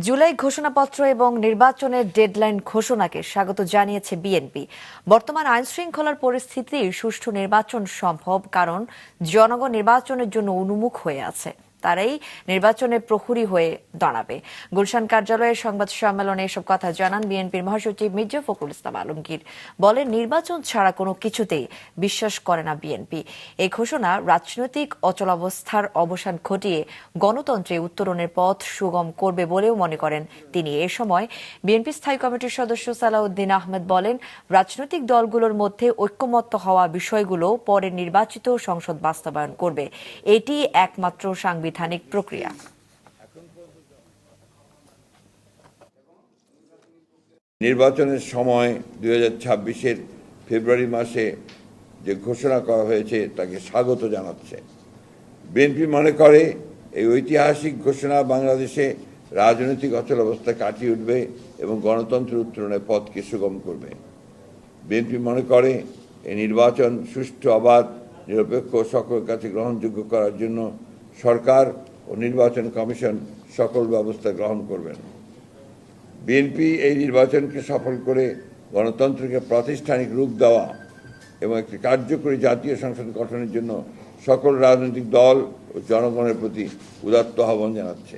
জুলাই ঘোষণাপত্র এবং নির্বাচনের ডেডলাইন ঘোষণাকে স্বাগত জানিয়েছে বিএনপি। বর্তমান আইন শৃঙ্খলার পরিস্থিতি সুষ্ঠু নির্বাচন সম্ভব, কারণ জনগণ নির্বাচনের জন্য উন্মুখ হয়ে আছে। তারাই নির্বাচনের প্রহরী হয়ে দাঁড়াবে। গুলশান কার্যালয়ের সংবাদ সম্মেলনে এসব কথা জানান বিএনপির মহাসচিব মির্জা ফখরুল ইসলাম আলমগীর। বলেন, নির্বাচন ছাড়া কোনো কিছুতেই বিশ্বাস করে না বিএনপি। এই ঘোষণা রাজনৈতিক অচলাবস্থার অবসান ঘটিয়ে গণতন্ত্রে উত্তরণের পথ সুগম করবে বলেও মনে করেন তিনি। এ সময় বিএনপি স্থায়ী কমিটির সদস্য সালাউদ্দিন আহমেদ বলেন, রাজনৈতিক দলগুলোর মধ্যে ঐক্যমত্য হওয়া বিষয়গুলো পরে নির্বাচিত সংসদ বাস্তবায়ন করবে। এটি একমাত্র সাংবিধানিক প্রক্রিয়া। নির্বাচনের সময় 2026-এর ফেব্রুয়ারি মাসে যে ঘোষণা করা হয়েছে তাকে স্বাগত জানাচ্ছে। বিএনপি মনে করে এই ঐতিহাসিক ঘোষণা বাংলাদেশে রাজনৈতিক অচলাবস্থা কাটিয়ে উঠবে এবং গণতন্ত্রের উত্তরণের পথকে সুগম করবে। বিএনপি মনে করে এই নির্বাচন সুষ্ঠু, অবাধ, নিরপেক্ষ ও সকলের কাছে গ্রহণযোগ্য করার জন্য সরকার ও নির্বাচন কমিশন সকল ব্যবস্থা গ্রহণ করবেন। বিএনপি এই নির্বাচনকে সফল করে গণতন্ত্রকে প্রাতিষ্ঠানিক রূপ দেওয়া এবং একটি কার্যকরী জাতীয় সংসদ গঠনের জন্য সকল রাজনৈতিক দল ও জনগণের প্রতি উদাত্ত আহ্বান জানাচ্ছে।